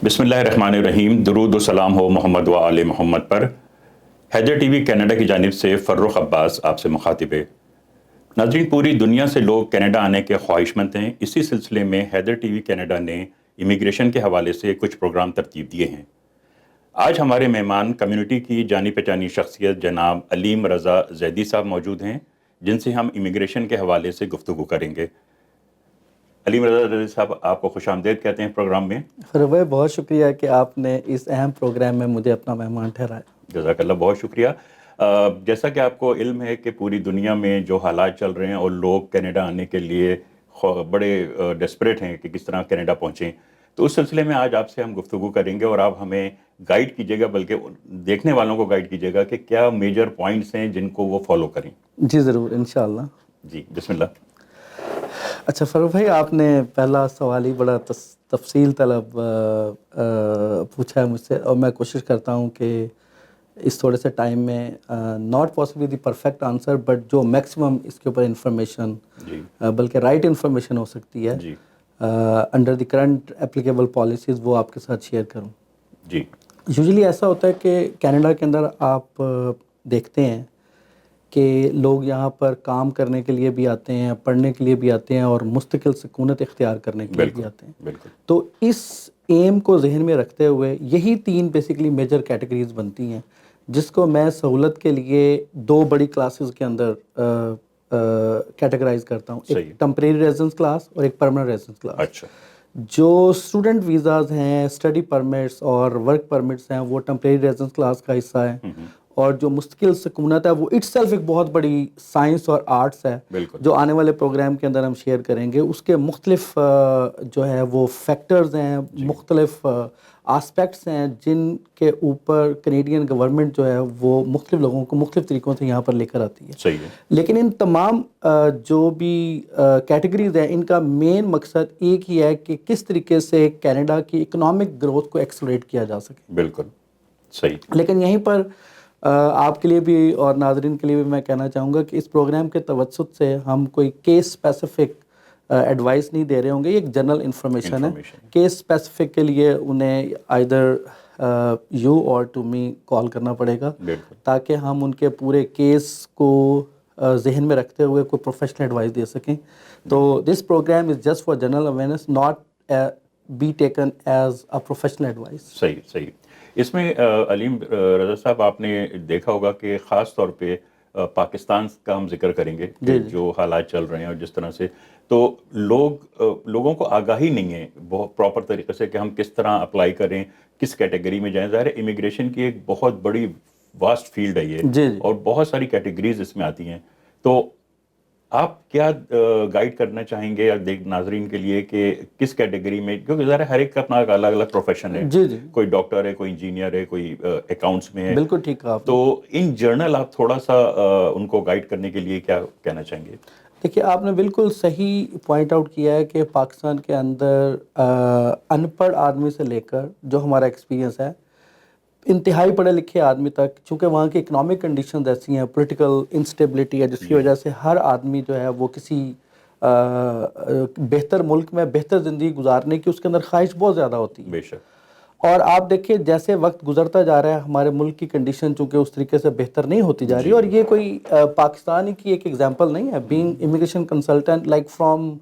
بسم اللہ الرحمن الرحیم، درود و سلام ہو محمد و آل محمد پر۔ حیدر ٹی وی کینیڈا کی جانب سے فرخ عباس آپ سے مخاطب ہے۔ ناظرین، پوری دنیا سے لوگ کینیڈا آنے کے خواہش مند ہیں۔ اسی سلسلے میں حیدر ٹی وی کینیڈا نے امیگریشن کے حوالے سے کچھ پروگرام ترتیب دیے ہیں۔ آج ہمارے مہمان کمیونٹی کی جانی پہچانی شخصیت جناب علیم رضا زیدی صاحب موجود ہیں، جن سے ہم امیگریشن کے حوالے سے گفتگو کریں گے۔ علیم رضا زیدی صاحب، آپ کو خوش آمدید کہتے ہیں پروگرام میں۔ فرخ بھائی، بہت شکریہ کہ آپ نے اس اہم پروگرام میں مجھے اپنا مہمان ٹھہرایا۔ جزاک اللہ، بہت شکریہ۔ جیسا کہ آپ کو علم ہے کہ پوری دنیا میں جو حالات چل رہے ہیں اور لوگ کینیڈا آنے کے لیے بڑے ڈیسپریٹ ہیں کہ کس طرح کینیڈا پہنچیں، تو اس سلسلے میں آج آپ سے ہم گفتگو کریں گے اور آپ ہمیں گائیڈ کیجیے گا، بلکہ دیکھنے والوں کو گائیڈ کیجیے گا کہ کیا میجر پوائنٹس ہیں جن کو وہ فالو کریں۔ جی ضرور، انشاءاللہ۔ جی بسم اللہ۔ اچھا فرخ بھائی، آپ نے پہلا سوال ہی بڑا تفصیل طلب پوچھا ہے مجھ سے، اور میں کوشش کرتا ہوں کہ اس تھوڑے سے ٹائم میں not possibly the perfect answer, but جو میکسیمم اس کے اوپر انفارمیشن، بلکہ رائٹ انفارمیشن ہو سکتی ہے under the current applicable policies, وہ آپ کے ساتھ شیئر کروں۔ جی یوزلی ایسا ہوتا ہے کہ کینیڈا کے اندر آپ دیکھتے ہیں کہ لوگ یہاں پر کام کرنے کے لیے بھی آتے ہیں، پڑھنے کے لیے بھی آتے ہیں، اور مستقل سکونت اختیار کرنے کے لیے بھی آتے ہیں۔ بالکل۔ تو اس ایم کو ذہن میں رکھتے ہوئے یہی تین بیسیکلی میجر کیٹیگریز بنتی ہیں، جس کو میں سہولت کے لیے دو بڑی کلاسز کے اندر کیٹیگرائز کرتا ہوں، ایک ٹمپریری ریزیڈنس کلاس اور ایک پرماننٹ ریزیڈنس کلاس۔ اچھا۔ جو اسٹوڈنٹ ویزاز ہیں، اسٹڈی پرمٹس اور ورک پرمٹس ہیں، وہ ٹمپریری ریزیڈنس کلاس کا حصہ ہیں، اور جو مستقل سکونت ہے وہ اٹ سیلف ایک بہت بڑی سائنس اور آرٹس ہے، جو آنے والے پروگرام کے اندر ہم شیئر کریں گے۔ اس کے مختلف جو ہے وہ فیکٹرز ہیں، مختلف آسپیکٹس ہیں، جن کے اوپر کینیڈین گورنمنٹ جو ہے وہ مختلف لوگوں کو مختلف طریقوں سے یہاں پر لے کر آتی ہے۔ صحیح ہے۔ لیکن ان تمام جو بھی کیٹیگریز ہیں، ان کا مین مقصد ایک ہی ہے کہ کس طریقے سے کینیڈا کی اکنامک گروتھ کو ایکسلریٹ کیا جا سکے۔ بالکل صحیح۔ لیکن یہیں پر آپ کے لیے بھی اور ناظرین کے لیے بھی میں کہنا چاہوں گا کہ اس پروگرام کے توسط سے ہم کوئی کیس اسپیسیفک ایڈوائس نہیں دے رہے ہوں گے، یہ ایک جنرل انفارمیشن ہے۔ کیس اسپیسیفک کے لیے انہیں آئیدر یو اور ٹو می کال کرنا پڑے گا، تاکہ ہم ان کے پورے کیس کو ذہن میں رکھتے ہوئے کوئی پروفیشنل ایڈوائس دے سکیں۔ تو this program is just for general awareness, not be taken as a professional advice. صحیح صحیح۔ اس میں علیم رضا صاحب، آپ نے دیکھا ہوگا کہ خاص طور پہ پاکستان کا ہم ذکر کریں گے کہ جو حالات چل رہے ہیں اور جس طرح سے، تو لوگوں کو آگاہی نہیں ہے بہت پراپر طریقے سے کہ ہم کس طرح اپلائی کریں، کس کیٹیگری میں جائیں۔ ظاہر ہے امیگریشن کی ایک بہت بڑی واسٹ فیلڈ ہے یہ، اور بہت ساری کیٹیگریز اس میں آتی ہیں۔ تو آپ کیا گائیڈ کرنا چاہیں گے یا ناظرین کے لیے کہ کس کیٹیگری میں، کیونکہ ظاہر ہے ہر ایک کا اپنا الگ الگ پروفیشن ہے، کوئی ڈاکٹر ہے، کوئی انجینئر ہے، کوئی اکاؤنٹس میں ہے۔ بالکل ٹھیک کہا آپ نے۔ تو ان جرنل آپ تھوڑا سا ان کو گائیڈ کرنے کے لیے کیا کہنا چاہیں گے؟ دیکھیے، آپ نے بالکل صحیح پوائنٹ آؤٹ کیا ہے کہ پاکستان کے اندر ان پڑھ آدمی سے لے کر جو ہمارا ایکسپیرینس ہے، انتہائی پڑھے لکھے آدمی تک، چونکہ وہاں کی اکنامک کنڈیشنز ایسی ہیں، پولیٹیکل انسٹیبلٹی ہے، جس کی وجہ سے ہر آدمی جو ہے وہ کسی بہتر ملک میں بہتر زندگی گزارنے کی اس کے اندر خواہش بہت زیادہ ہوتی ہے۔ بے شک۔ اور آپ دیکھیں جیسے وقت گزرتا جا رہا ہے، ہمارے ملک کی کنڈیشن چونکہ اس طریقے سے بہتر نہیں ہوتی جا رہی، اور یہ کوئی پاکستان کی ایک ایگزامپل نہیں ہے، being immigration consultant like from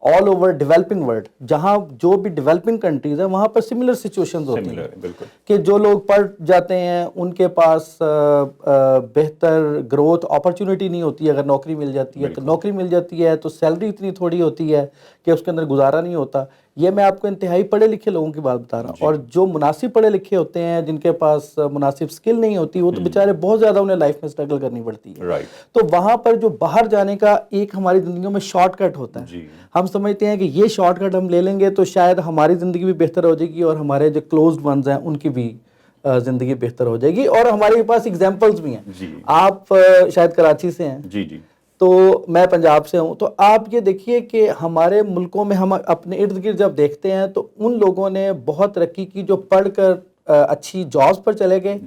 all over developing world, جہاں جو بھی ڈیولپنگ کنٹریز ہیں وہاں پر سملر سچویشنز ہوتی ہیں کہ جو لوگ پڑھ جاتے ہیں ان کے پاس بہتر گروتھ اپرچونٹی نہیں ہوتی ہے۔ اگر نوکری مل جاتی ہے تو نوکری مل جاتی ہے تو سیلری اتنی تھوڑی ہوتی ہے کہ اس کے اندر گزارا نہیں ہوتا۔ یہ میں آپ کو انتہائی پڑھے لکھے لوگوں کی بات بتا رہا ہوں، اور جو مناسب پڑھے لکھے ہوتے ہیں، جن کے پاس مناسب سکل نہیں ہوتی، وہ تو بیچارے بہت زیادہ انہیں لائف میں سٹرگل کرنی پڑتی ہے۔ تو وہاں پر جو باہر جانے کا ایک ہماری زندگیوں میں شارٹ کٹ ہوتا ہے، ہم سمجھتے ہیں کہ یہ شارٹ کٹ ہم لے لیں گے تو شاید ہماری زندگی بھی بہتر ہو جائے گی، اور ہمارے جو کلوزڈ ونز ہیں ان کی بھی زندگی بہتر ہو جائے گی۔ اور ہمارے پاس ایگزامپلز بھی ہیں۔ آپ شاید کراچی سے ہیں، تو میں پنجاب سے ہوں، تو آپ یہ دیکھیے کہ ہمارے ملکوں میں ہم اپنے ارد گرد جب دیکھتے ہیں تو ان لوگوں نے بہت ترقی کی جو پڑھ کر اچھی جابس پر چلے گئے,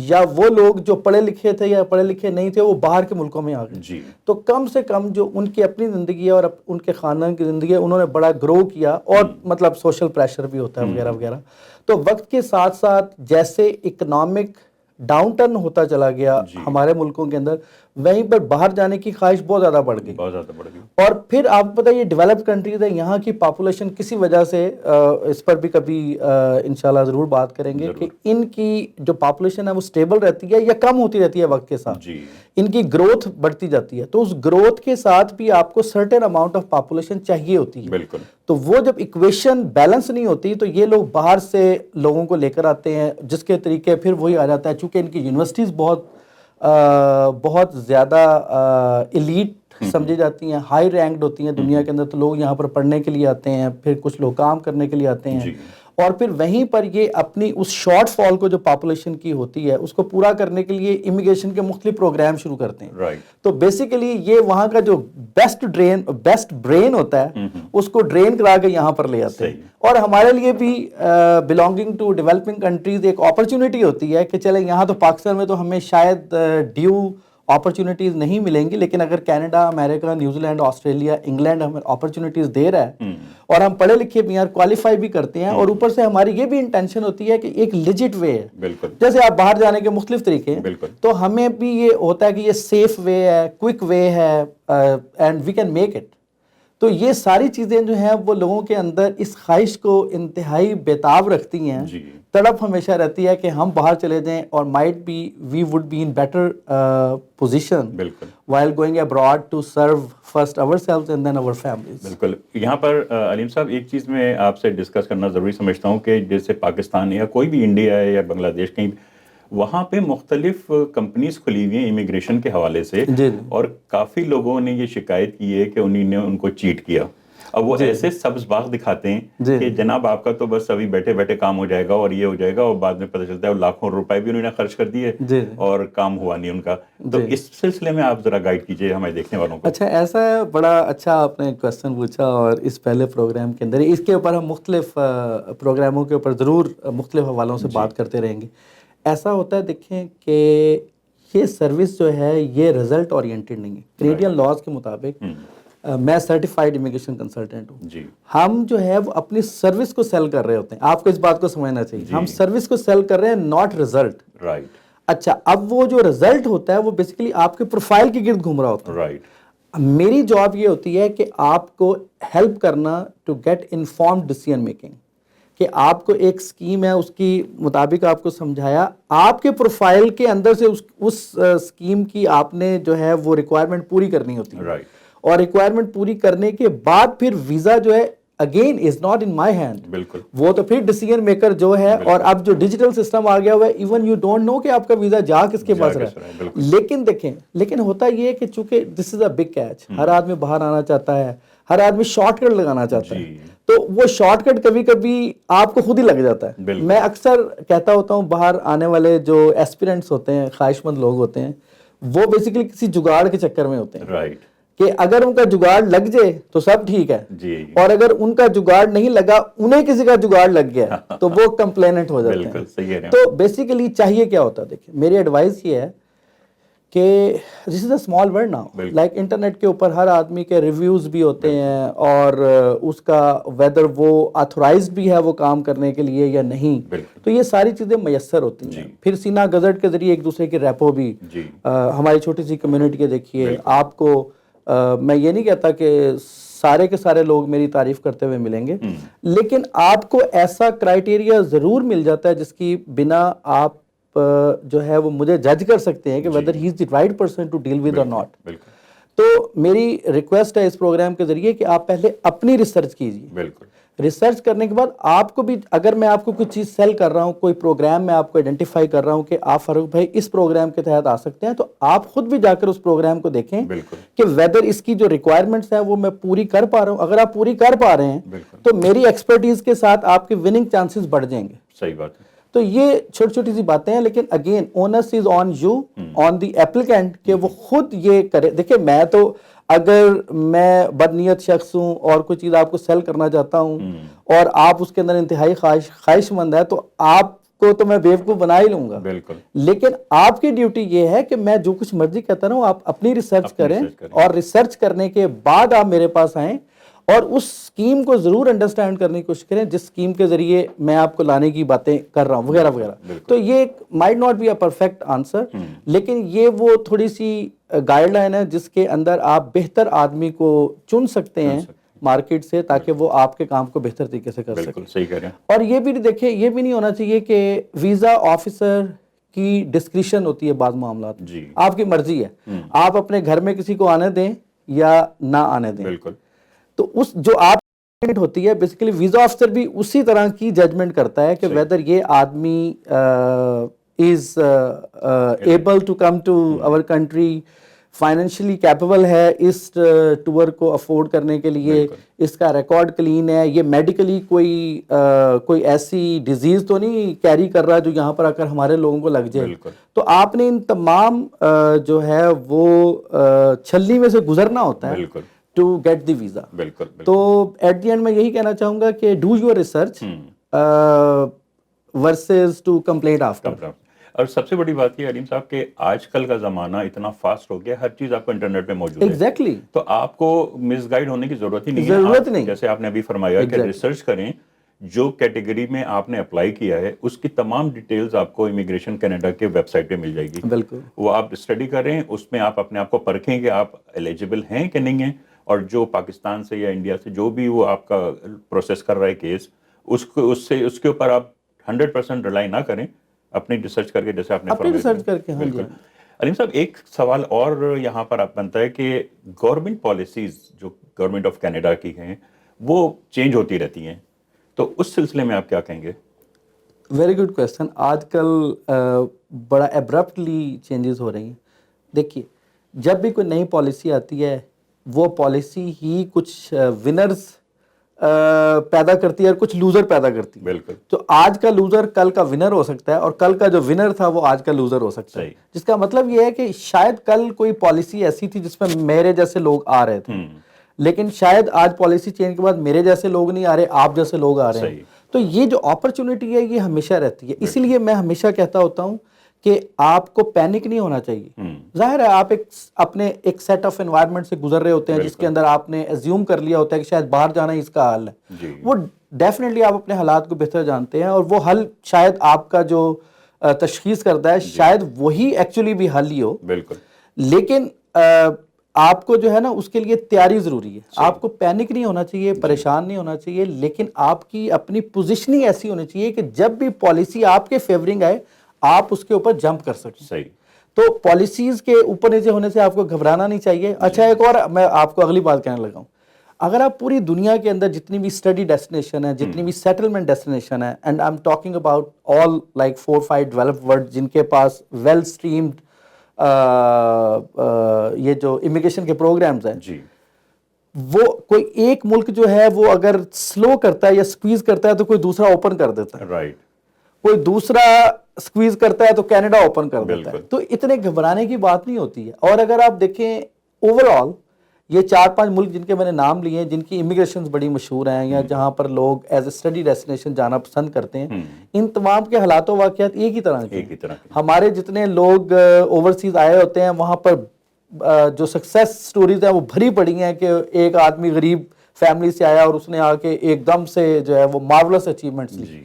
یا وہ لوگ جو پڑھے لکھے تھے یا پڑھے لکھے نہیں تھے وہ باہر کے ملکوں میں آ گئے. تو کم سے کم جو ان کی اپنی زندگی ہے اور ان کے خاندان کی زندگی ہے, انہوں نے بڑا گرو کیا, اور مطلب سوشل پریشر بھی ہوتا ہے وغیرہ وغیرہ. تو وقت کے ساتھ ساتھ جیسے اکنامک ڈاؤن ٹرن ہوتا چلا گیا ہمارے ملکوں کے اندر, وہیں پر باہر جانے کی خواہش بہت زیادہ بڑھ گئی. اور پھر آپ کو پتہ یہ ڈیولپ کنٹریز ہے, یہاں کی پاپولیشن کسی وجہ سے, اس پر بھی کبھی انشاءاللہ ضرور بات کریں گے, کہ ان کی جو پاپولیشن ہے وہ سٹیبل رہتی ہے یا کم ہوتی رہتی ہے وقت کے ساتھ, ان کی گروتھ بڑھتی جاتی ہے. تو اس گروتھ کے ساتھ بھی آپ کو سرٹن اماؤنٹ آف پاپولیشن چاہیے ہوتی ہے. تو وہ جب ایکویشن بیلنس نہیں ہوتی تو یہ لوگ باہر سے لوگوں کو لے کر آتے ہیں, جس کے طریقے پھر وہی آ جاتا ہے. چونکہ ان کی یونیورسٹیز بہت زیادہ ایلیٹ سمجھی جاتی ہیں, ہائی رینکڈ ہوتی ہیں دنیا کے اندر, تو لوگ یہاں پر پڑھنے کے لیے آتے ہیں, پھر کچھ لوگ کام کرنے کے لیے آتے ہیں, اور پھر وہیں پر یہ اپنی اس شارٹ فال کو جو پاپولیشن کی ہوتی ہے اس کو پورا کرنے کے لیے امیگریشن کے مختلف پروگرام شروع کرتے ہیں. تو بیسیکلی یہ وہاں کا جو بیسٹ برین ہوتا ہے اس کو ڈرین کرا کے یہاں پر لے آتے ہیں. اور ہمارے لیے بھی بلانگنگ ٹو ڈیولپنگ کنٹریز ایک اپرچونٹی ہوتی ہے کہ چلیں یہاں تو پاکستان میں تو ہمیں شاید ڈیو اپرچونٹیز نہیں ملیں گی, لیکن اگر کینیڈا, امریکہ, نیوزی لینڈ, آسٹریلیا, انگلینڈ ہمیں اپرچونیٹیز دے رہا ہے, اور ہم پڑھے لکھے بھی ہیں, کوالیفائی بھی کرتے ہیں, اور اوپر سے ہماری یہ بھی انٹینشن ہوتی ہے کہ ایک لیجٹ وے ہے. جیسے آپ باہر جانے کے مختلف طریقے ہیں, تو ہمیں بھی یہ ہوتا ہے کہ یہ سیف وے ہے, کوئک وے ہے, and we can make it. تو یہ ساری چیزیں جو ہیں وہ لوگوں کے اندر اس خواہش کو انتہائی بےتاب رکھتی ہیں. تڑپ ہمیشہ رہتی ہے کہ ہم باہر چلے جائیں, اور might be we would be in better position while going abroad to serve first ourselves and then our families. بالکل. یہاں پر علیم صاحب ایک چیز میں آپ سے ڈسکس کرنا ضروری سمجھتا ہوں کہ جیسے پاکستان یا کوئی بھی انڈیا ہے یا بنگلہ دیش, کہیں وہاں پہ مختلف کمپنیز کھلی ہوئی ہیں امیگریشن کے حوالے سے, اور کافی لوگوں نے یہ شکایت کی ہے کہ انہی نے ان کو چیٹ کیا. اب وہ ایسے سبز باغ دکھاتے ہیں کہ جناب آپ کا تو بس ابھی بیٹھے بیٹھے کام ہو جائے گا اور یہ ہو جائے گا, اور بعد میں پتہ چلتا ہے وہ لاکھوں روپے بھی انہوں نے خرچ کر دیے اور کام ہوا نہیں ان کا. تو اس سلسلے میں آپ ذرا گائیڈ کیجئے ہمارے دیکھنے والوں کو. اچھا, ایسا ہے, بڑا اچھا آپ نے کویسچن پوچھا, اور اس پہلے پروگرام کے اندر اس کے اوپر ہم مختلف پروگراموں کے اوپر ضرور مختلف حوالوں سے بات کرتے رہیں گے. ایسا ہوتا ہے, دیکھیں کہ یہ سروس جو ہے یہ رزلٹ اورینٹڈ نہیں ہے. کینیڈین لاز کے مطابق میں سرٹیفائیڈ امیگریشن کنسلٹنٹ ہوں. ہم جو ہے وہ اپنی سروس کو سیل کر رہے ہوتے ہیں, آپ کو اس بات کو سمجھنا چاہیے. ہم سروس کو سیل کر رہے ہیں, ناٹ رزلٹ. اچھا, اب وہ جو رزلٹ ہوتا ہے وہ بیسیکلی آپ کے پروفائل کے گرد گھوم رہا ہوتا ہے. میری جاب یہ ہوتی ہے کہ آپ کو ہیلپ کرنا to get informed decision making, کہ آپ کو ایک اسکیم ہے اس کی مطابق آپ کو سمجھایا, آپ کے پروفائل کے اندر سے اس اسکیم کی آپ نے جو ہے وہ ریکوائرمنٹ پوری کرنی ہوتی ہے. اور ریکوائرمنٹ پوری کرنے کے بعد پھر ویزا جو ہے again is not in my hand, وہ تو پھر ڈیسیژن میکر جو ہے. اور اب جو ڈیجیٹل سسٹم آ گیا ہوا ہے, ایون یو ڈونٹ نو کہ آپ کا ویزا جا کس کے پاس رہا ہے. لیکن دیکھیں, لیکن ہوتا یہ ہے کہ چونکہ دس از اے بگ کیچ, ہر آدمی باہر آنا چاہتا ہے, ہر آدمی شارٹ کٹ لگانا چاہتا ہے, تو وہ شارٹ کٹ کبھی کبھی آپ کو خود ہی لگ جاتا ہے. میں اکثر کہتا ہوتا ہوں, باہر آنے والے جو ایسپیرنٹس ہوتے ہیں, خواہش مند لوگ ہوتے ہیں, وہ بیسیکلی کسی جگاڑ کے چکر میں ہوتے ہیں کہ اگر ان کا جگاڑ لگ جائے تو سب ٹھیک ہے, اور اگر ان کا جگاڑ نہیں لگا, انہیں کسی کا جگاڑ لگ گیا, تو وہ کمپلیننٹ ہو جاتے ہیں. تو بیسیکلی چاہیے کیا ہوتا ہے, دیکھیں میری ایڈوائس یہ ہے کہ this is a small world now, like internet کے اوپر ہر آدمی کے ریویوز بھی ہوتے ہیں, اور اس کا ویدر وہ آتھورائزڈ بھی ہے وہ کام کرنے کے لیے یا نہیں, تو یہ ساری چیزیں میسر ہوتی ہیں. پھر سینا گزٹ کے ذریعے ایک دوسرے کی ریپو بھی, ہماری چھوٹی سی کمیونٹی کے دیکھیے آپ کو, میں یہ نہیں کہتا کہ سارے کے سارے لوگ میری تعریف کرتے ہوئے ملیں گے, لیکن آپ کو ایسا کرائیٹیریا ضرور مل جاتا ہے جس کی بنا آپ جو ہے وہ مجھے جج کر سکتے ہیں کہ whether he is the right person to deal with or not. تو میری ریکویسٹ ہے اس پروگرام کے ذریعے کہ آپ پہلے اپنی ریسرچ کیجیے. ریسرچ کرنے کے بعد آپ کو بھی, اگر میں آپ کو کچھ چیز سیل کر رہا ہوں, کوئی پروگرام میں آپ کو آئیڈینٹیفائی کر رہا ہوں کہ آپ فاروق بھائی اس پروگرام کے تحت آ سکتے ہیں, تو آپ خود بھی جا کر اس پروگرام کو دیکھیں کہ ویدر اس کی جو ریکوائرمنٹس ہیں وہ میں پوری کر پا رہا ہوں. اگر آپ پوری کر پا رہے ہیں تو میری ایکسپرٹیز کے ساتھ آپ کے وننگ چانسز بڑھ جائیں گے. صحیح بات ہے. تو یہ چھوٹی چھوٹی سی باتیں ہیں, لیکن again onus is on you, on the applicant, کہ وہ خود یہ کرے. دیکھیں میں تو اگر میں بدنیت شخص ہوں اور کوئی چیز آپ کو سیل کرنا چاہتا ہوں اور آپ اس کے اندر انتہائی خواہش مند ہے, تو آپ کو تو میں بیوقوف بنا ہی لوں گا. بالکل. لیکن آپ کی ڈیوٹی یہ ہے کہ میں جو کچھ مرضی کہتا رہوں آپ اپنی ریسرچ کریں اور ریسرچ کرنے کے بعد آپ میرے پاس آئیں اور اس اسکیم کو ضرور انڈرسٹینڈ کرنے کی کوشش کریں جس اسکیم کے ذریعے میں آپ کو لانے کی باتیں کر رہا ہوں وغیرہ وغیرہ. تو یہ might not be a perfect answer, لیکن یہ وہ تھوڑی سی گائیڈ لائن ہے جس کے اندر آپ بہتر آدمی کو چن سکتے ہیں مارکیٹ سے تاکہ وہ آپ کے کام کو بہتر طریقے سے کر سکیں. صحیح کہہ رہے ہیں. اور یہ بھی دیکھیں، یہ بھی نہیں ہونا چاہیے کہ ویزا آفیسر کی ڈسکریشن ہوتی ہے بعض معاملات. آپ کی مرضی ہے، آپ اپنے گھر میں کسی کو آنے دیں یا نہ آنے دیں. بالکل. تو اس جو آپ ہوتی ہے بیسیکلی ویزا آفیسر بھی اسی طرح کی ججمنٹ کرتا ہے کہ ویدر یہ آدمی is able to come to our country, financially capable ہے اس ٹور کو افورڈ کرنے کے لیے، اس کا ریکارڈ کلین ہے، یہ میڈیکلی کوئی ایسی ڈیزیز تو نہیں کیری کر رہا جو یہاں پر آ کر ہمارے لوگوں کو لگ جائے. تو آپ نے ان تمام جو ہے وہ چھلنی میں سے گزرنا ہوتا ہے ٹو گیٹ دی ویزا. تو ایٹ دی اینڈ میں یہی کہنا چاہوں گا کہ do your research versus to complete after. اور سب سے بڑی بات یہ علیم صاحب کہ آج کل کا زمانہ اتنا فاسٹ ہو گیا، ہر چیز آپ کو انٹرنیٹ پہ موجود ہے. ایگزیکٹلی. تو آپ کو مس گائیڈ ہونے کی ضرورت ہی نہیں ہے. جیسے آپ نے ابھی فرمایا کہ ریسرچ کریں، جو کیٹیگری میں آپ نے اپلائی کیا ہے اس کی تمام ڈیٹیلز آپ کو امیگریشن کینیڈا کے ویب سائٹ پہ مل جائے گی. بالکل. وہ آپ اسٹڈی کریں، اس میں آپ اپنے آپ کو پرکھیں کہ آپ ایلیجیبل ہیں کہ نہیں ہیں، اور جو پاکستان سے یا انڈیا سے جو بھی وہ آپ کا پروسیس کر رہا ہے کیس، اس کے اوپر آپ 100% ریلائی نہ کریں، اپنی ریسرچ کر کے جیسے آپ نے فرمایا. بالکل. علیم صاحب ایک سوال اور یہاں پر آپ بنتا ہے کہ گورنمنٹ پالیسیز جو گورنمنٹ آف کینیڈا کی ہیں وہ چینج ہوتی رہتی ہیں، تو اس سلسلے میں آپ کیا کہیں گے؟ Very good question. آج کل بڑا ایبرپٹلی چینجز ہو رہی ہیں. دیکھیے، جب بھی کوئی نئی پالیسی آتی ہے وہ پالیسی ہی کچھ ونرز پیدا کرتی ہے اور کچھ لوزر پیدا کرتی ہے. بالکل. تو آج کا لوزر کل کا ونر ہو سکتا ہے اور کل کا جو ونر تھا وہ آج کا لوزر ہو سکتا ہے. جس کا مطلب یہ ہے کہ شاید کل کوئی پالیسی ایسی تھی جس میں میرے جیسے لوگ آ رہے تھے، لیکن شاید آج پالیسی چینج کے بعد میرے جیسے لوگ نہیں آ رہے، آپ جیسے لوگ آ رہے ہیں. تو یہ جو اپرچونٹی ہے یہ ہمیشہ رہتی ہے. اسی لیے میں ہمیشہ کہتا ہوتا ہوں کہ آپ کو پینک نہیں ہونا چاہیے. ظاہر ہے آپ اپنے ایک سیٹ آف انوائرمنٹ سے گزر رہے ہوتے ہیں جس کے اندر آپ نے ایزیوم کر لیا ہوتا ہے کہ شاید باہر جانا ہی اس کا حل ہے. وہ ڈیفینیٹلی آپ اپنے حالات کو بہتر جانتے ہیں اور وہ حل شاید آپ کا جو تشخیص کرتا ہے شاید وہی ایکچولی بھی حل ہی ہو. بالکل. لیکن آپ کو جو ہے نا اس کے لیے تیاری ضروری ہے. آپ کو پینک نہیں ہونا چاہیے، پریشان نہیں ہونا چاہیے، لیکن آپ کی اپنی پوزیشننگ ایسی ہونی چاہیے کہ جب بھی پالیسی آپ کے فیورنگ آئے آپ اس کے اوپر جمپ کر سکیں. صحیح. تو پالیسیز کے اوپر نیچے ہونے سے آپ کو گھبرانا نہیں چاہیے. اچھا، ایک اور میں آپ کو اگلی بات کہنے لگا ہوں. اگر آپ پوری دنیا کے اندر جتنی بھی اسٹڈی ڈیسٹینیشن ہے، جتنی بھی سیٹلمنٹ ڈیسٹینیشن ہے، and I am talking about all like 4-5 developed world جن کے پاس ویل اسٹریمڈ یہ جو امیگریشن کے پروگرامز ہیں، وہ کوئی ایک ملک جو ہے وہ اگر سلو کرتا ہے یا سکویز کرتا ہے تو کوئی دوسرا اوپن کر دیتا ہے. رائٹ. کوئی دوسرا سکویز کرتا ہے تو کینیڈا اوپن کر دیتا ہے. تو اتنے گھبرانے کی بات نہیں ہوتی ہے. اور اگر آپ دیکھیں اوور آل یہ 4-5 ملک جن کے میں نے نام لیے ہیں جن کی امیگریشنز بڑی مشہور ہیں یا جہاں پر لوگ ایز اے اسٹڈی ڈیسٹینیشن جانا پسند کرتے ہیں، ان تمام کے حالات و واقعات ایک ہی طرح کے ہیں. ہمارے جتنے لوگ اوورسیز آئے ہوتے ہیں وہاں پر جو سکسیس سٹوریز ہیں وہ بھری پڑی ہیں کہ ایک آدمی غریب فیملی سے آیا اور اس نے آ کے ایک دم سے جو ہے وہ مارولس اچیومنٹس لی.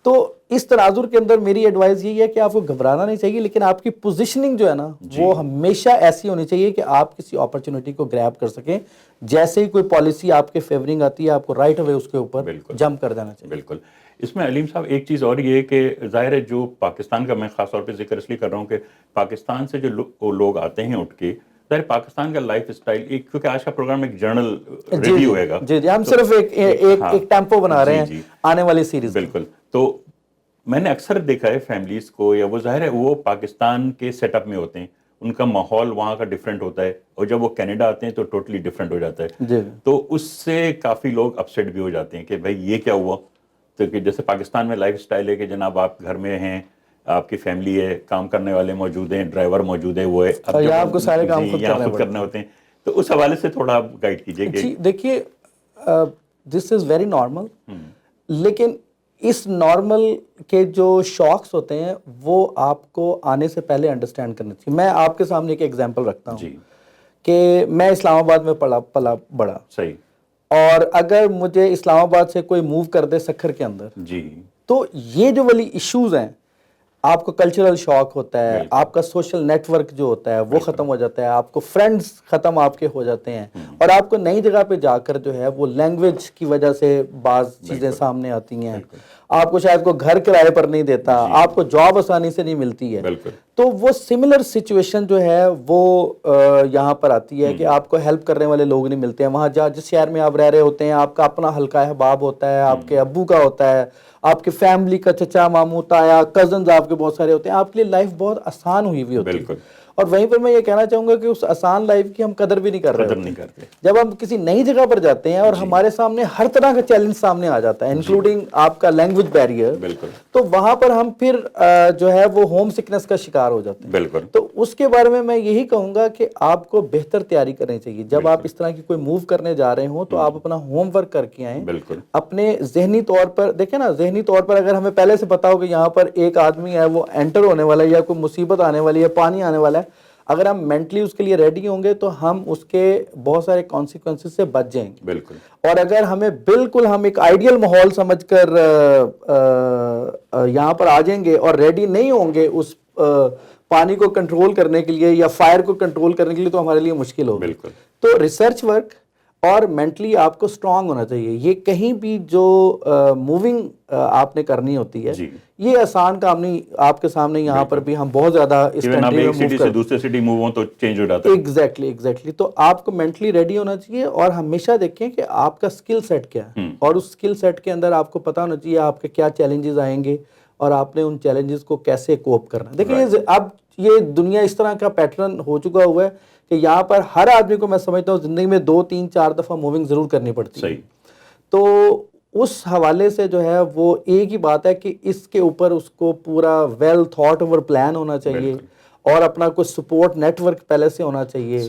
تو اس تناظر کے اندر میری ایڈوائز یہی ہے کہ آپ کو گھبرانا نہیں چاہیے، لیکن آپ کی پوزیشننگ جو ہے نا وہ ہمیشہ ایسی ہونی چاہیے کہ آپ کسی اپرچونٹی کو گریب کر سکیں. جیسے ہی کوئی پالیسی آپ کے فیورنگ آتی ہے آپ کو رائٹ اوے اس کے اوپر جمپ کر دینا چاہیے. بالکل. اس میں علیم صاحب ایک چیز اور یہ ہے کہ ظاہر ہے جو پاکستان کا میں خاص طور پہ ذکر اس لیے کر رہا ہوں کہ پاکستان سے جو لوگ آتے ہیں اٹھ کے، ظاہر پاکستان کا لائف اسٹائل، کیونکہ آج کا پروگرام ایک جرنل ریویو ہوئے گا. جی ہم صرف ایک ٹیمپو بنا رہے ہیں آنے والی سیریز. بالکل. تو میں نے اکثر دیکھا ہے فیملیز کو، یا وہ ظاہر ہے وہ پاکستان کے سیٹ اپ میں ہوتے ہیں، ان کا ماحول وہاں کا ڈفرینٹ ہوتا ہے، اور جب وہ کینیڈا آتے ہیں تو ٹوٹلی ڈفرینٹ ہو جاتا ہے. تو اس سے کافی لوگ اپسیٹ بھی ہو جاتے ہیں کہ بھائی یہ کیا ہوا. تو کہ جیسے پاکستان میں لائف اسٹائل ہے کہ جناب آپ گھر میں ہیں، آپ کی فیملی ہے، کام کرنے والے موجود ہیں، ڈرائیور موجود ہے، وہ ہے، اب آپ کو سارے کام خود کرنے ہوتے ہیں. تو اس حوالے سے تھوڑا آپ گائیڈ کیجیے. دیکھیے دس از ویری نارمل، لیکن اس نارمل کے جو شاکس ہوتے ہیں وہ آپ کو آنے سے پہلے انڈرسٹینڈ کرنے چاہیے. میں آپ کے سامنے ایک ایگزامپل رکھتا ہوں کہ میں اسلام آباد میں پلا بڑا, صحیح, اور اگر مجھے اسلام آباد سے کوئی موو کر دے سکھر کے اندر, جی, تو یہ جو والی ایشوز ہیں, آپ کو کلچرل شاک ہوتا ہے, آپ کا سوشل نیٹ ورک جو ہوتا ہے وہ ختم ہو جاتا ہے, آپ کو فرینڈز ختم آپ کے ہو جاتے ہیں, اور آپ کو نئی جگہ پہ جا کر جو ہے وہ لینگویج کی وجہ سے بعض چیزیں سامنے آتی ہیں, آپ کو شاید کو گھر کرائے پر نہیں دیتا, آپ کو جاب آسانی سے نہیں ملتی ہے, تو وہ سملر سچویشن جو ہے وہ یہاں پر آتی ہے کہ آپ کو ہیلپ کرنے والے لوگ نہیں ملتے ہیں. وہاں جس شہر میں آپ رہ رہے ہوتے ہیں آپ کا اپنا حلقہ احباب ہوتا ہے, آپ کے ابو کا ہوتا ہے, آپ کے فیملی کا چچا ماموں تایا کزنز آپ کے بہت سارے ہوتے ہیں, آپ کے لیے لائف بہت آسان ہوئی ہوئی ہوتی ہے. اور وہیں پر میں یہ کہنا چاہوں گا کہ اس آسان لائف کی ہم قدر بھی نہیں کر رہے ہوتے. جب ہم کسی نئی جگہ پر جاتے ہیں اور ہمارے سامنے ہر طرح کا چیلنج سامنے آ جاتا ہے, انکلوڈنگ آپ کا لینگویج بیریئر, تو وہاں پر ہم پھر جو ہے وہ ہوم سکنس کا شکار ہو جاتے ہیں. تو اس کے بارے میں یہی کہوں گا کہ آپ کو بہتر تیاری کرنی چاہیے. جب آپ اس طرح کی کوئی موو کرنے جا رہے ہوں تو آپ اپنا ہوم ورک کر کے آئیں. اپنے ذہنی طور پر دیکھیں نا, ذہنی طور پر اگر ہمیں پہلے سے پتا ہو کہ یہاں پر ایک آدمی ہے وہ انٹر ہونے والا ہے یا کوئی مصیبت آنے والی ہے, پانی آنے والا ہے, اگر ہم مینٹلی اس کے لیے ریڈی ہوں گے تو ہم اس کے بہت سارے کانسیکوینسز سے بچ جائیں گے. اور اگر ہمیں بالکل ہم ایک آئیڈیل ماحول سمجھ کر یہاں پر آ جائیں گے اور ریڈی نہیں ہوں گے اس پانی کو کنٹرول کرنے کے لیے یا فائر کو کنٹرول کرنے کے لیے, تو ہمارے لیے مشکل ہوگی. تو ریسرچ ورک اور مینٹلی آپ کو اسٹرانگ ہونا چاہیے. یہ کہیں بھی جو موونگ آپ نے کرنی ہوتی ہے یہ آسان کام نہیں. آپ کے سامنے یہاں پر بھی ہم بہت زیادہ اس کنٹری میں موو کرتے دوسرے سٹی موو ہوں تو چینج ہو جاتا ہے. ایگزیکٹلی. تو آپ کو مینٹلی ریڈی ہونا چاہیے اور ہمیشہ دیکھیں کہ آپ کا اسکل سیٹ کیا ہے, اور اس اسکل سیٹ کے اندر آپ کو پتا ہونا چاہیے آپ کے کیا چیلنجز آئیں گے اور آپ نے ان چیلنجز کو کیسے کوپ کرنا ہے. دیکھیں اب یہ دنیا اس طرح کا پیٹرن ہو چکا ہوا ہے کہ یہاں پر ہر آدمی کو میں سمجھتا ہوں زندگی میں 2 3 4 دفعہ موونگ ضرور کرنی پڑتی ہے. تو اس حوالے سے جو ہے وہ ایک ہی بات ہے کہ اس کے اوپر اس کو پورا ویل تھاٹ اوور پلان ہونا چاہیے, اور اپنا کوئی سپورٹ نیٹ ورک پہلے سے ہونا چاہیے.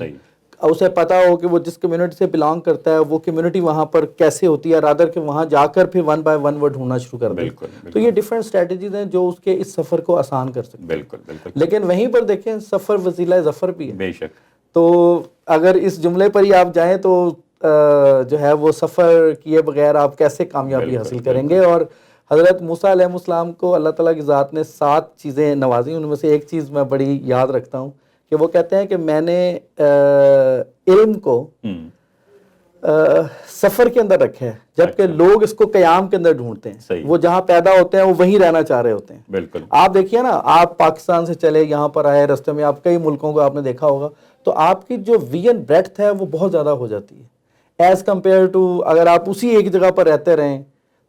اسے پتا ہو کہ وہ جس کمیونٹی سے بلانگ کرتا ہے وہ کمیونٹی وہاں پر کیسے ہوتی ہے, رادر کہ وہاں جا کر پھر 1 by 1 وہ ڈھونڈنا شروع کر دے. تو یہ ڈفرینٹ اسٹریٹجیز ہیں جو اس کے اس سفر کو آسان کر سکتے ہیں. لیکن وہیں پر دیکھیں سفر وسیلہ ظفر بھی ہے. بے شک. تو اگر اس جملے پر ہی آپ جائیں تو جو ہے وہ سفر کیے بغیر آپ کیسے کامیابی حاصل کریں گے. اور حضرت موسیٰ علیہ السلام کو اللہ تعالیٰ کی ذات نے 7 چیزیں نوازی, ان میں سے ایک چیز میں بڑی یاد رکھتا ہوں کہ وہ کہتے ہیں کہ میں نے علم کو سفر کے اندر رکھا ہے, جبکہ لوگ اس کو قیام کے اندر ڈھونڈتے ہیں. وہ جہاں پیدا ہوتے ہیں وہ وہیں رہنا چاہ رہے ہوتے ہیں. آپ دیکھیے نا, آپ پاکستان سے چلے یہاں پر آئے, رستے میں آپ کئی ملکوں کو آپ نے دیکھا ہوگا, تو آپ کی جو ویژن بریڈتھ ہے وہ بہت زیادہ ہو جاتی ہے ایز کمپیئر ٹو اگر آپ اسی ایک جگہ پر رہتے رہیں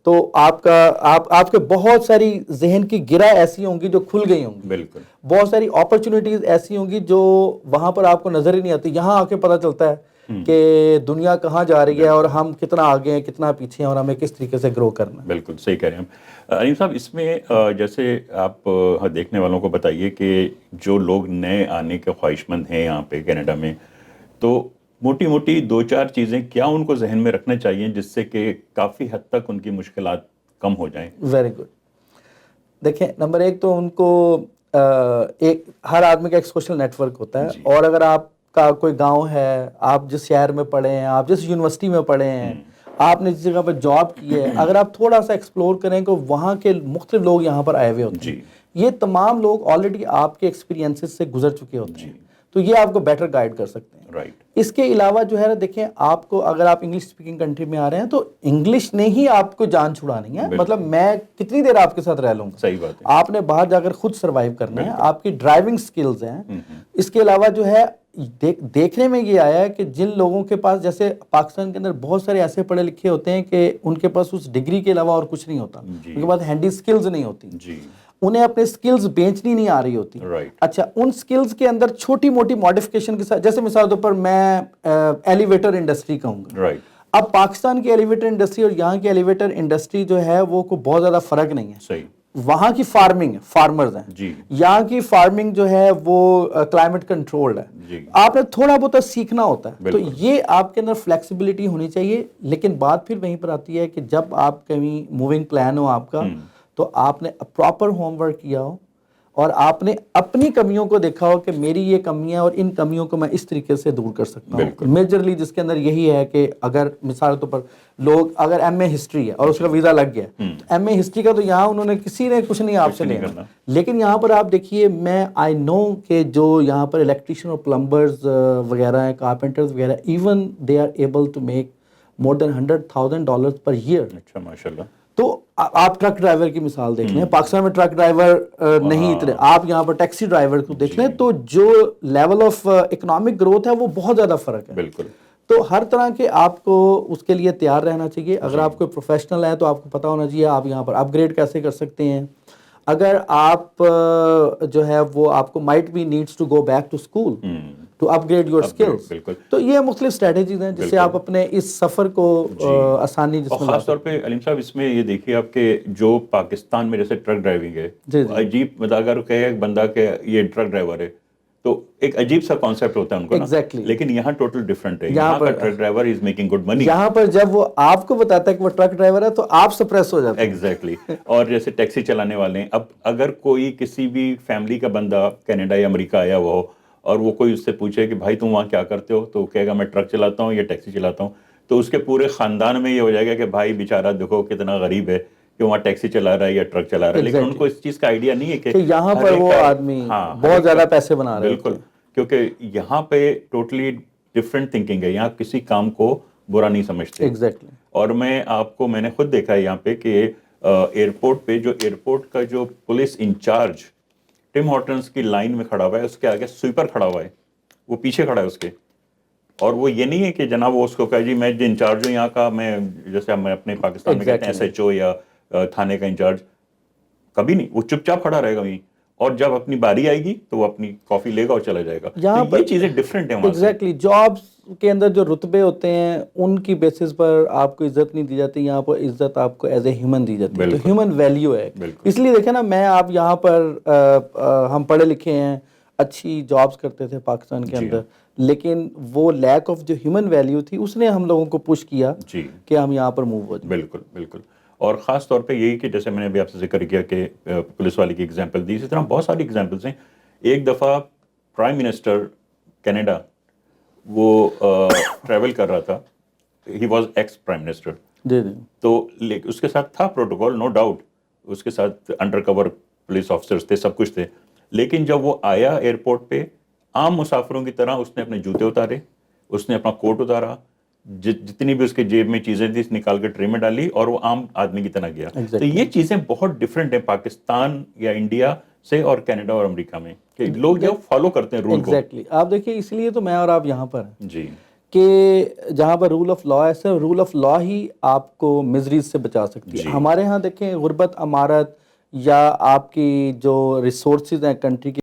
تو آپ کے بہت ساری ذہن کی گرہ ایسی ہوں گی جو کھل گئی ہوں گی. بہت ساری اپرچونیٹیز ایسی ہوں گی جو وہاں پر آپ کو نظر ہی نہیں آتی. یہاں آ کے پتہ چلتا ہے کہ دنیا کہاں جا رہی ہے اور ہم کتنا آگے ہیں کتنا پیچھے ہیں اور ہمیں کس طریقے سے گرو کرنا ہے. بالکل صحیح کہہ رہے ہیں ہم. علیم صاحب, اس میں جیسے آپ دیکھنے والوں کو بتائیے کہ جو لوگ نئے آنے کے خواہش مند ہیں یہاں پہ کینیڈا میں, تو موٹی موٹی 2-4 چیزیں کیا ان کو ذہن میں رکھنا چاہیے جس سے کہ کافی حد تک ان کی مشکلات کم ہو جائیں؟ Very good. دیکھیں نمبر 1 تو ان کو ایک ہر آدمی کا ایک سوشل نیٹ ورک ہوتا ہے, اور اگر آپ کا کوئی گاؤں ہے, آپ جس شہر میں پڑھے ہیں, آپ جس یونیورسٹی میں پڑھے ہیں, آپ نے جس جگہ پر جاب کی ہے, اگر آپ تھوڑا سا ایکسپلور کریں کہ وہاں کے مختلف لوگ یہاں پر آئے ہوئے ہوتے ہیں, یہ تمام لوگ آلریڈی آپ کے ایکسپیرینسز سے گزر چکے ہوتے ہیں, تو یہ آپ کو بیٹر گائیڈ کر سکتے ہیں. اس کے علاوہ جو ہے نا دیکھیں, آپ کو اگر آپ انگلش اسپیکنگ کنٹری میں آ رہے ہیں تو انگلش نے ہی آپ کو جان چھڑانی ہے. مطلب میں کتنی دیر آپ کے ساتھ رہ لوں گا, صحیح بات ہے. آپ نے باہر جا کر خود سروائیو کرنا ہے, آپ کی ڈرائیونگ سکلز ہیں. اس کے علاوہ جو ہے دیکھنے میں یہ آیا ہے کہ جن لوگوں کے پاس, جیسے پاکستان کے اندر بہت سارے ایسے پڑھے لکھے ہوتے ہیں کہ ان کے پاس اس ڈگری کے علاوہ اور کچھ نہیں ہوتا, ان کے پاس ہینڈی سکلز نہیں ہوتی, انہیں اپنے سکلز بیچنی نہیں آ رہی ہوتی. اچھا, ان سکلز کے اندر چھوٹی موٹی ماڈیفکیشن کے ساتھ, جیسے مثال کے طور پر میں ایلیویٹر انڈسٹری کہوں گا. اب پاکستان کی ایلیویٹر انڈسٹری اور یہاں کی ایلیویٹر انڈسٹری جو ہے وہ کو بہت زیادہ فرق نہیں ہے. وہاں کی فارمنگ فارمرز ہیں جی یہاں کی فارمنگ جو ہے وہ کلائمیٹ کنٹرولڈ ہے. جی آپ نے تھوڑا بہت سیکھنا ہوتا ہے, تو بالکل. یہ آپ کے اندر فلیکسیبلٹی ہونی چاہیے. لیکن بات پھر وہیں پر آتی ہے کہ جب آپ کہیں موونگ پلان ہو آپ کا, تو آپ نے پراپر ہوم ورک کیا ہو اور آپ نے اپنی کمیوں کو دیکھا ہو کہ میری یہ کمیاں اور ان کمیوں کو میں اس طریقے سے دور کر سکتا ہوں. بالکل. میجرلی جس کے اندر یہی ہے کہ اگر مثال طور پر لوگ اگر ایم اے ہسٹری ہے اور اس کا ویزا لگ گیا, تو ایم اے ہسٹری کا تو یہاں انہوں نے کسی نے کچھ نہیں آپ سے لینا. لیکن یہاں پر آپ دیکھیے, میں آئی نو کہ جو یہاں پر الیکٹریشین اور پلمبرز وغیرہ ہیں, کارپینٹرز وغیرہ, even they are able to make more than $100,000 per year. اچھا ماشاء اللہ. تو آپ ٹرک ڈرائیور کی مثال دیکھ لیں, پاکستان میں ٹرک ڈرائیور نہیں اتنے, آپ یہاں پر ٹیکسی ڈرائیور کو دیکھ لیں, تو جو لیول آف اکنامک گروتھ ہے وہ بہت زیادہ فرق ہے. بالکل. تو ہر طرح کے آپ کو اس کے لیے تیار رہنا چاہیے. اگر آپ کوئی پروفیشنل ہیں تو آپ کو پتہ ہونا چاہیے آپ یہاں پر اپ گریڈ کیسے کر سکتے ہیں. اگر آپ جو ہے وہ آپ کو might be needs to go back to school to upgrade your skills, تو یہ مختلف اسٹریٹجیز ہیں جس سے آپ اپنے اس سفر کو آسانی جس میں. خاص طور پہ علیم صاحب اس میں یہ دیکھیے آپ کہ جو پاکستان میں جیسے ٹرک ڈرائیونگ ہے, عجیب, مطلب اگر کہے ایک بندہ کہ یہ ٹرک ڈرائیور ہے تو ایک عجیب سا کانسیپٹ ہوتا ہے ان کو نا, لیکن یہاں ٹوٹل ڈفرینٹ ہے. یہاں کا truck driver is making good money. یہاں پر جب وہ آپ کو بتاتا ہے کہ وہ ٹرک ڈرائیور ہے تو آپ سپریس ہو جاتے ہیں. ایگزیکٹلی. اور جیسے ٹیکسی چلانے والے ہیں, اب اگر کوئی کسی بھی فیملی کا بندہ کینیڈا یا امریکہ آیا ہوا ہو اور وہ کوئی اس سے پوچھے کہ بھائی تم وہاں کیا کرتے ہو, تو کہے گا میں ٹرک چلاتا ہوں یا ٹیکسی چلاتا ہوں, تو اس کے پورے خاندان میں یہ ہو جائے گا کہ بھائی بیچارہ دیکھو کتنا غریب ہے کہ وہاں ٹیکسی چلا رہا ہے یا ٹرک چلا رہا ہے. لیکن ان کو اس چیز کا آئیڈیا نہیں ہے کہ یہاں پر وہ آدمی بہت زیادہ پیسے بنا رہے ہیں. بالکل, کیونکہ یہاں پہ ٹوٹلی ڈفرینٹ تھنکنگ ہے. یہاں کسی کام کو برا نہیں سمجھتے. ایگزیکٹلی. اور میں نے خود دیکھا ہے یہاں پہ کہ ایئرپورٹ پہ جو ایئرپورٹ کا جو پولیس انچارج ٹم ہارٹنز کی لائن میں کھڑا ہوا ہے, اس کے آگے سویپر کھڑا ہوا ہے, وہ پیچھے کھڑا ہے اس کے. اور وہ یہ نہیں ہے کہ جناب وہ اس کو کہا جی میں جو انچارج ہوں یہاں کا, میں جیسے ہم اپنے پاکستان میں کہتے ہیں SHO یا تھانے کا انچارج, کبھی نہیں. وہ چپ چاپ کھڑا رہے گا وہیں, اور جب اپنی باری آئے گی تو وہ اپنی کافی لے گا اور چلا جائے گا. تو یہ چیزیں ڈفرینٹ ہیں وہاں سے. ایگزیکٹلی. جابس کے اندر جو رتبے ہوتے ہیں ان کی بیسس پر آپ کو عزت نہیں دی جاتی, یہاں پر عزت آپ کو ایز اے ہیومن دی جاتی ہے. تو ہیومن ویلیو ہے. اس لیے دیکھیں نا, میں آپ یہاں پر ہم پڑھے لکھے ہیں, اچھی جابس کرتے تھے پاکستان کے اندر, لیکن وہ لیک آف جو ہیومن ویلیو تھی اس نے ہم لوگوں کو پش کیا کہ ہم یہاں پر موو ہو جائیں. بالکل بالکل. اور خاص طور پہ یہی کہ جیسے میں نے ابھی آپ سے ذکر کیا کہ پولیس والے کی ایگزامپل دی, اسی طرح بہت ساری ایگزامپلس ہیں. ایک دفعہ پرائم منسٹر کینیڈا وہ ٹریول کر رہا تھا, he was ex prime minister, تو اس کے ساتھ تھا پروٹوکول, نو ڈاؤٹ, اس کے ساتھ انڈر کور پولیس آفیسرس تھے, سب کچھ تھے. لیکن جب وہ آیا ایئرپورٹ پہ, عام مسافروں کی طرح اس نے اپنے جوتے اتارے, اس نے اپنا کوٹ اتارا, جتنی بھی اس کے جیب میں چیزیں تھیں نکال کے ٹرے میں ڈالی, اور وہ عام آدمی کی طرح گیا. تو یہ چیزیں بہت ڈفرینٹ ہیں پاکستان یا انڈیا سے اور کینیڈا اور امریکہ میں, کہ لوگ جو فالو کرتے ہیں رول کو. ایگزیکٹلی. آپ دیکھیے اس لیے تو میں اور آپ یہاں پر ہیں جی, کہ جہاں پر رول آف لا ہے, صرف رول آف لا ہی آپ کو مزریز سے بچا سکتی ہے. ہمارے ہاں دیکھیں غربت, امارت یا آپ کی جو ریسورسز ہیں کنٹری کی,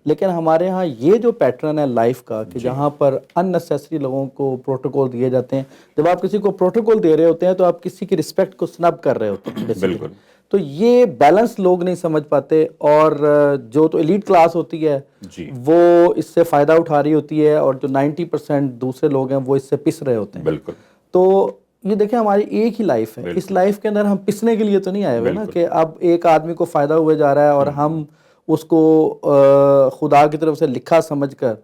لیکن ہمارے ہاں یہ جو پیٹرن ہے لائف کا کہ جہاں پر ان نیسیسری لوگوں کو پروٹوکول دیے جاتے ہیں. جب آپ کسی کو پروٹوکول دے رہے ہوتے ہیں تو آپ کسی کی رسپیکٹ کو سنب کر رہے ہوتے ہیں بیسیکلی. تو یہ بیلنس لوگ نہیں سمجھ پاتے, اور جو تو ایلیٹ کلاس ہوتی ہے وہ اس سے فائدہ اٹھا رہی ہوتی ہے, اور جو 90% دوسرے لوگ ہیں وہ اس سے پس رہے ہوتے ہیں. بالکل. تو یہ دیکھیں ہماری ایک ہی لائف ہے, اس لائف کے اندر ہم پسنے کے لیے تو نہیں آئے ہوئے نا کہ اب ایک آدمی کو فائدہ ہوئے جا رہا ہے اور ہم اس کو خدا کی طرف سے لکھا سمجھ کر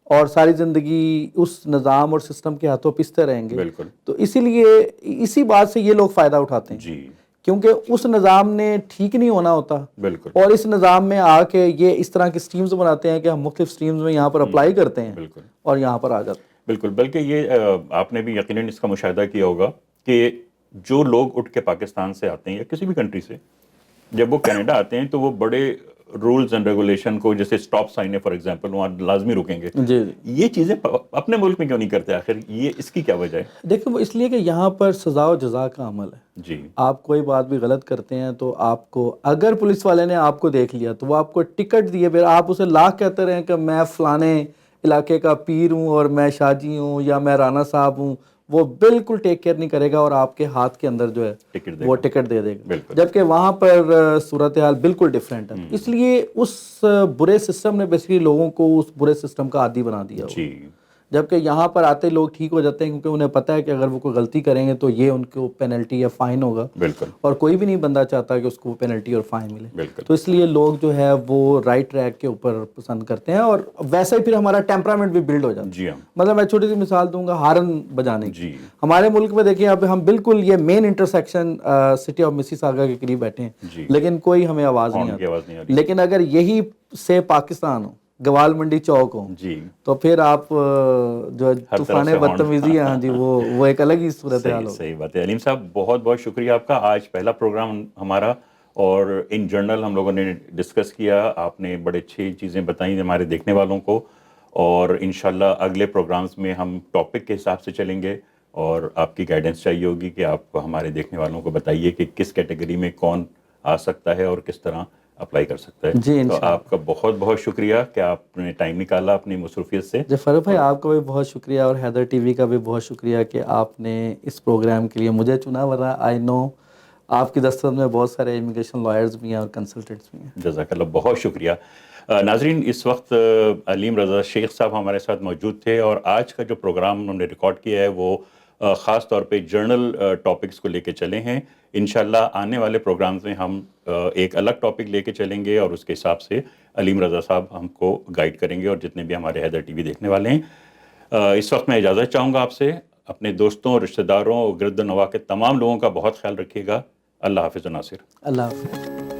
اور ساری زندگی اس نظام اور سسٹم کے ہاتھوں پستے رہیں گے. تو اسی لیے اسی بات سے یہ لوگ فائدہ اٹھاتے ہیں, کیونکہ اس نظام نے ٹھیک نہیں ہونا ہوتا, اور اس نظام میں آ کے یہ اس طرح کی سٹریمز بناتے ہیں کہ ہم مختلف سٹریمز میں یہاں پر اپلائی کرتے ہیں اور یہاں پر آ جاتے ہیں. بالکل. بلکہ یہ آپ نے بھی یقیناً اس کا مشاہدہ کیا ہوگا کہ جو لوگ اٹھ کے پاکستان سے آتے ہیں یا کسی بھی کنٹری سے, جب وہ کینیڈا آتے ہیں تو وہ بڑے رولز اینڈ ریگولیشن کو, جیسے اسٹاپ سائن ہے فار ایگزامپل, وہاں لازمی رکیں گے. یہ چیزیں اپنے ملک میں کیوں نہیں کرتے آخر, یہ اس کی کیا وجہ ہے؟ دیکھیں وہ اس لیے کہ یہاں پر سزا و جزا کا عمل ہے. جی, آپ کوئی بات بھی غلط کرتے ہیں تو آپ کو, اگر پولیس والے نے آپ کو دیکھ لیا تو وہ آپ کو ٹکٹ دیے, پھر آپ اسے لاکھ کہتے رہیں کہ میں فلانے علاقے کا پیر ہوں اور میں شاہ جی ہوں یا میں رانا صاحب ہوں, وہ بالکل ٹیک کیئر نہیں کرے گا اور آپ کے ہاتھ کے اندر جو ہے وہ ٹکٹ دے دے گا, جبکہ وہاں پر صورتحال بالکل ڈفرینٹ ہے. اس لیے اس برے سسٹم نے بیسیکلی لوگوں کو اس برے سسٹم کا عادی بنا دیا ہوا. جبکہ یہاں پر آتے لوگ ٹھیک ہو جاتے ہیں کیونکہ انہیں پتہ ہے کہ اگر وہ کوئی غلطی کریں گے تو یہ ان کو پینلٹی یا فائن ہوگا, اور کوئی بھی نہیں بندہ چاہتا کہ اس کو پینلٹی اور فائن ملے. تو اس لیے لوگ جو ہے وہ رائٹ ٹریک کے اوپر پسند کرتے ہیں, اور ویسے ہی پھر ہمارا ٹیمپرامنٹ بھی بلڈ ہو جاتا ہے. مطلب میں چھوٹی سی مثال دوں گا ہارن بجانے کی. ہمارے ملک میں دیکھیں اب ہم بالکل یہ مین انٹرسیکشن سٹی آف مسیساگا کے قریب بیٹھے ہیں, لیکن کوئی ہمیں آواز نہیں آتی. لیکن اگر یہی سے پاکستان ہو, گوال منڈی چوک ہو, تو پھر آپ جو طوفان بدتمیزی ہے, ہاں جی, وہ ایک الگ ہی صورتحال ہوگی. صحیح بات ہے. علیم صاحب بہت بہت شکریہ آپ کا. آج پہلا پروگرام ہمارا, اور ان جنرل ہم لوگوں نے ڈسکس کیا. آپ نے بڑے اچھی چیزیں بتائیں ہمارے دیکھنے والوں کو, اور انشاءاللہ اگلے پروگرامز میں ہم ٹاپک کے حساب سے چلیں گے, اور آپ کی گائیڈنس چاہیے ہوگی کہ آپ ہمارے دیکھنے والوں کو بتائیے کہ کس کیٹیگری میں کون آ سکتا ہے اور کس طرح اپلائی کر سکتا ہے. جی تو آپ کا بہت بہت شکریہ کہ آپ نے ٹائم نکالا اپنی مصروفیت سے. جی فاروق بھائی, آپ کا بھی بہت شکریہ, اور حیدر ٹی وی کا بھی بہت شکریہ کہ آپ نے اس پروگرام کے لیے مجھے چنا, ورنہ آئی نو آپ کی دسترس میں بہت سارے امیگریشن لائرز بھی ہیں اور کنسلٹنٹس بھی ہیں. جزاک اللہ, بہت شکریہ. ناظرین, اس وقت علیم رضا شیخ صاحب ہمارے ساتھ موجود تھے, اور آج کا جو پروگرام انہوں نے ریکارڈ کیا ہے وہ خاص طور پہ جرنل ٹاپکس کو لے کے چلے ہیں. انشاءاللہ آنے والے پروگرامز میں ہم ایک الگ ٹاپک لے کے چلیں گے, اور اس کے حساب سے علیم رضا صاحب ہم کو گائیڈ کریں گے, اور جتنے بھی ہمارے حیدر ٹی وی دیکھنے والے ہیں. اس وقت میں اجازت چاہوں گا آپ سے. اپنے دوستوں, رشتہ داروں اور گرد و نواح کے تمام لوگوں کا بہت خیال رکھیے گا. اللہ حافظ و ناصر. اللہ حافظ.